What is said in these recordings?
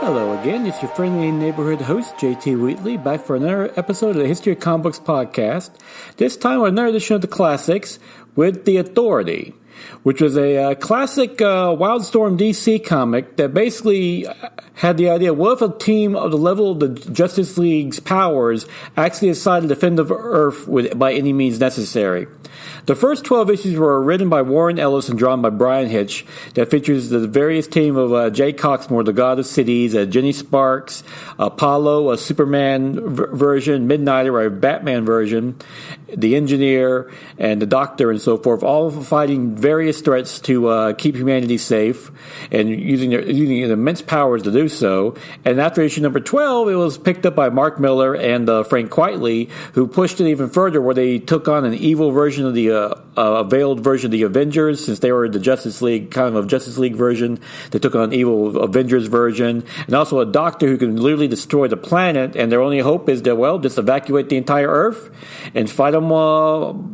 Hello again, it's your friendly neighborhood host, JT Wheatley, back for another episode of the History of Comic Books podcast. This time with another edition of the classics with The Authority, which was a classic Wildstorm DC comic that basically had the idea, what if a team of the level of the Justice League's powers actually decided to defend the Earth by any means necessary? The first 12 issues were written by Warren Ellis and drawn by Brian Hitch, that features the various team of Jay Coxmore, the God of Cities, Jenny Sparks, Apollo, a Superman version, Midnighter, a Batman version, the Engineer, and the Doctor, and so forth, all fighting various threats to keep humanity safe, and using immense powers to do so. And after issue number 12, it was picked up by Mark Millar and Frank Quitely, who pushed it even further, where they took on an evil version of the a veiled version of the Avengers, since they were the Justice League, kind of a Justice League version. They took on an evil Avengers version, and also a Doctor who can literally destroy the planet, and their only hope is to, well, just evacuate the entire Earth and fight them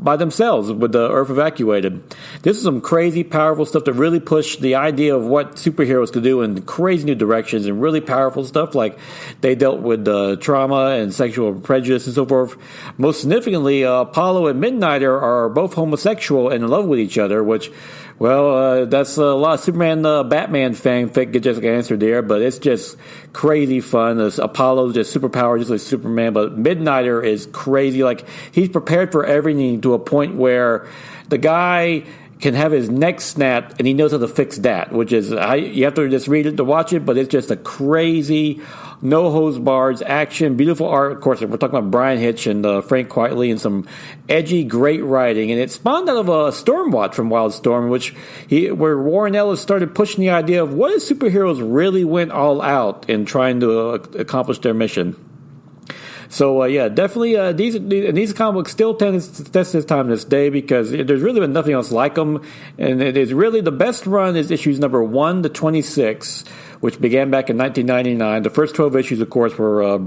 by themselves with the Earth evacuated. This is some crazy, powerful stuff to really push the idea of what superheroes could do in crazy new directions, and really powerful stuff, like they dealt with trauma and sexual prejudice and so forth. Most significantly, Apollo and Midnighter are both homosexual and in love with each other, which, well, that's a lot of Superman, Batman fanfic get just answered there, but it's just crazy fun. Apollo's just superpower, just like Superman, but Midnighter is crazy. Like, he's prepared for everything to a point where the guy can have his neck snapped, and he knows how to fix that, which is, you have to just read it to watch it, but it's just a crazy, no hose bars action, beautiful art. Of course, we're talking about Brian Hitch and Frank Quitely, and some edgy, great writing. And it spawned out of a Stormwatch from Wildstorm, where Warren Ellis started pushing the idea of what if superheroes really went all out in trying to accomplish their mission. So, definitely, these comic books still tend to test this time this day, because there's really been nothing else like them. And it is really, the best run is issues number 1 to 26, which began back in 1999. The first 12 issues, of course, were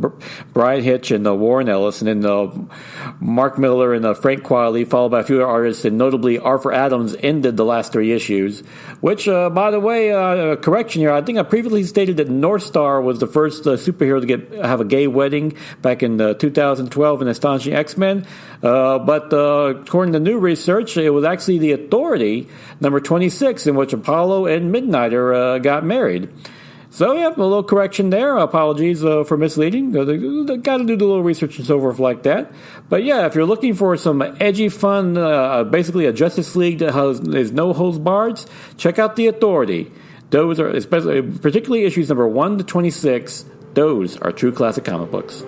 Brian Hitch and Warren Ellis, and then Mark Millar and Frank Quitely, followed by a few other artists, and notably Arthur Adams ended the last 3 issues, which, by the way, correction here, I think I previously stated that North Star was the first superhero to have a gay wedding back in 2012 in Astonishing X-Men, but according to new research, it was actually The Authority, number 26, in which Apollo and Midnighter got married. So, yeah, a little correction there. Apologies for misleading. Got to do the little research and so forth like that. But, yeah, if you're looking for some edgy, fun, basically a Justice League that has no holds barred, check out The Authority. Those are, particularly issues number 1 to 26, those are true classic comic books.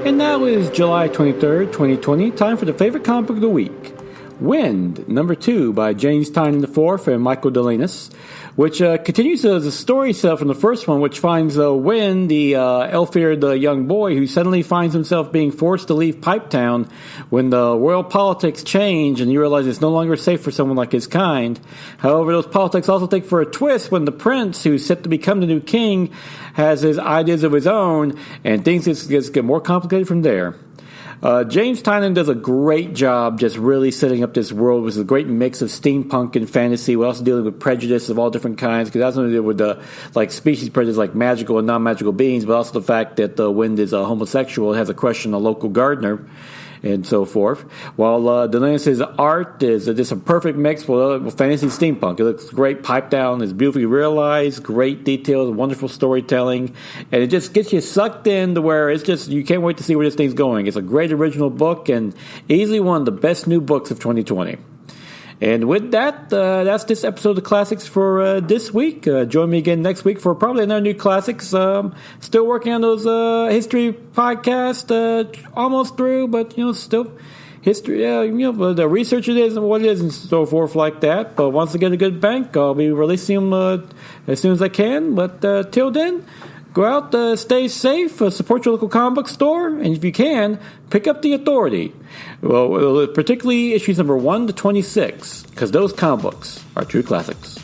And now is July 23rd, 2020, time for the favorite comic book of the week. Wind, number 2, by James Tynion IV and Michael Delanis, which continues the story set from the first one, which finds Wind, the elf-eared young boy, who suddenly finds himself being forced to leave Pipetown when the world politics change, and you realize it's no longer safe for someone like his kind. However, those politics also take for a twist when the prince, who's set to become the new king, has his ideas of his own, and things just get more complicated from there. James Tynion does a great job just really setting up this world with a great mix of steampunk and fantasy. We're also dealing with prejudice of all different kinds, because that's nothing to do with like species prejudice, like magical and non-magical beings, but also the fact that Wind is a homosexual, has a crush on a local gardener, and so forth. While Delanis' art is just a perfect mix with fantasy steampunk. It looks great, piped down, it's beautifully realized, great details, wonderful storytelling, and it just gets you sucked in to where it's just, you can't wait to see where this thing's going. It's a great original book, and easily one of the best new books of 2020. And with that, that's this episode of Classics for this week. Join me again next week for probably another new Classics. Still working on those history podcasts, almost through, but, still history, the research it is and what it is and so forth like that. But once I get a good bank, I'll be releasing them as soon as I can. But till then, go out, stay safe, support your local comic book store, and if you can, pick up The Authority. Well, particularly issues number 1 to 26, because those comic books are true classics.